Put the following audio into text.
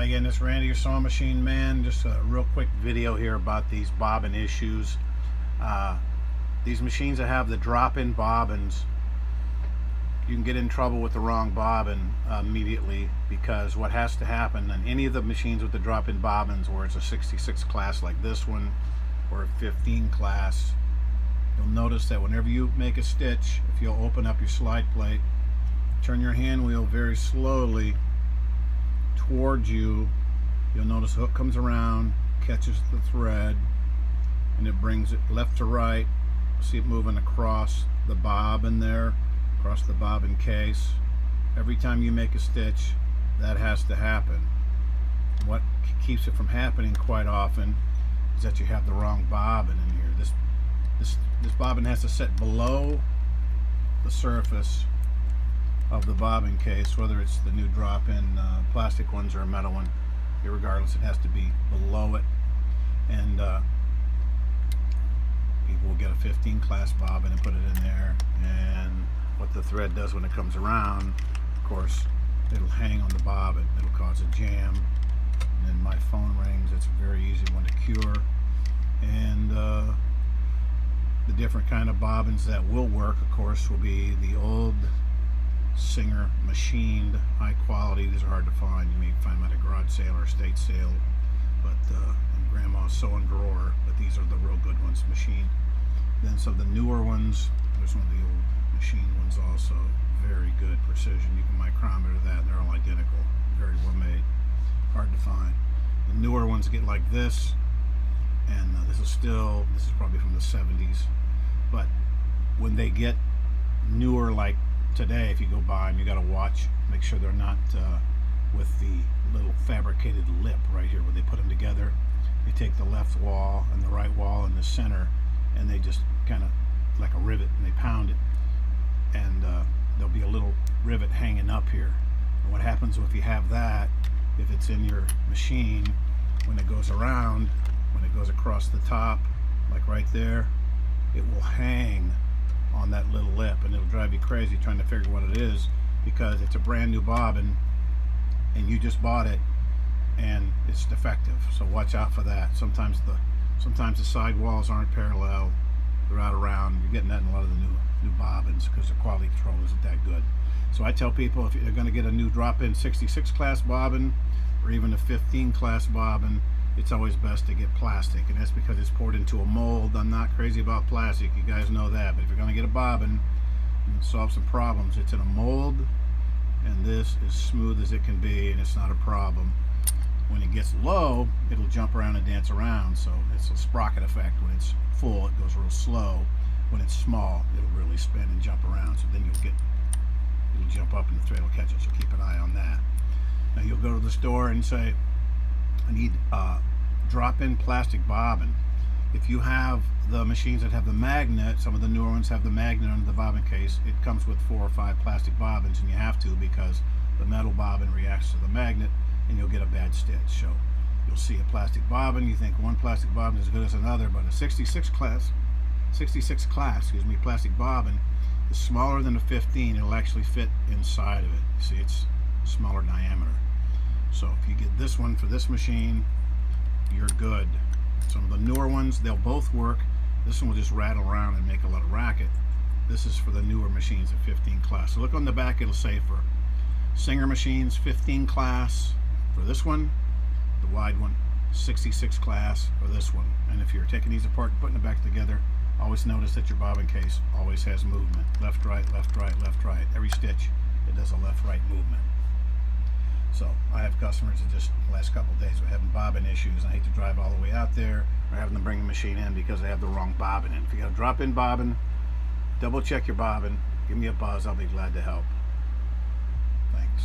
Hi again, it's Randy, your sewing machine man. Just a real quick video here about these bobbin issues. These machines that have the drop-in bobbins, you can get in trouble with the wrong bobbin immediately, because what has to happen on any of the machines with the drop-in bobbins, where it's a 66 class like this one or a 15 class, you'll notice that whenever you make a stitch, if you'll open up your slide plate, turn your hand wheel very slowly towards you, you'll notice the hook comes around, catches the thread, and it brings it left to right. See it moving across the bobbin there, across the bobbin case. Every time you make a stitch, that has to happen. What keeps it from happening quite often is that you have the wrong bobbin in here. This bobbin has to set below the surface of the bobbin case, whether it's the new drop-in plastic ones or a metal one. Irregardless, it has to be below it. And people will get a 15 class bobbin and put it in there, and what the thread does when it comes around, of course, it'll hang on the bobbin. It'll cause a jam, and then my phone rings. It's a very easy one to cure. And the different kind of bobbins that will work, of course, will be the old Singer machined, high quality. These are hard to find. You may find them at a garage sale or estate sale, but in grandma's sewing drawer. But these are the real good ones, machined. Then some of the newer ones, there's one of the old machine ones also, very good precision. You can micrometer that, they're all identical, very well made, hard to find. The newer ones get like this, and this is probably from the 70s, but when they get newer like today, if you go by them, you got to watch, make sure they're not with the little fabricated lip right here where they put them together. They take the left wall and the right wall in the center, and they just kind of like a rivet, and they pound it, and there'll be a little rivet hanging up here. And what happens if you have that, if it's in your machine, when it goes around, when it goes across the top, like right there, it will hang on that little lip, and it'll drive you crazy trying to figure what it is, because it's a brand new bobbin and you just bought it and it's defective. So watch out for that. Sometimes the side walls aren't parallel, they're out around. You're getting that in a lot of the new bobbins because the quality control isn't that good. So I tell people, if you're going to get a new drop-in 66 class bobbin or even a 15 class bobbin, it's always best to get plastic, and that's because it's poured into a mold. I'm not crazy about plastic, you guys know that, but if you're going to get a bobbin and solve some problems, it's in a mold, and this is smooth as it can be, and it's not a problem. When it gets low, it'll jump around and dance around, so it's a sprocket effect. When it's full, it goes real slow. When it's small, it'll really spin and jump around, so then it'll jump up and the thread will catch it, so keep an eye on that. Now you'll go to the store and say, I need a drop-in plastic bobbin. If you have the machines that have the magnet, some of the newer ones have the magnet under the bobbin case, it comes with 4 or 5 plastic bobbins, and you have to, because the metal bobbin reacts to the magnet and you'll get a bad stitch. So you'll see a plastic bobbin, you think one plastic bobbin is as good as another, but a 66 class plastic bobbin is smaller than a 15. It'll actually fit inside of it. You see, it's smaller diameter. So if you get this one for this machine, you're good. Some of the newer ones, they'll both work. This one will just rattle around and make a lot of racket. This is for the newer machines at 15 class. So look on the back, it'll say for Singer machines 15 class for this one, the wide one 66 class for this one. And if you're taking these apart and putting it back together, always notice that your bobbin case always has movement. Left, right, left, right, left, right. Every stitch, it does a left-right movement. So I have customers that just the last couple of days were having bobbin issues. I hate to drive all the way out there or having them bring the machine in because they have the wrong bobbin in. If you got a drop-in bobbin, double check your bobbin. Give me a buzz. I'll be glad to help. Thanks.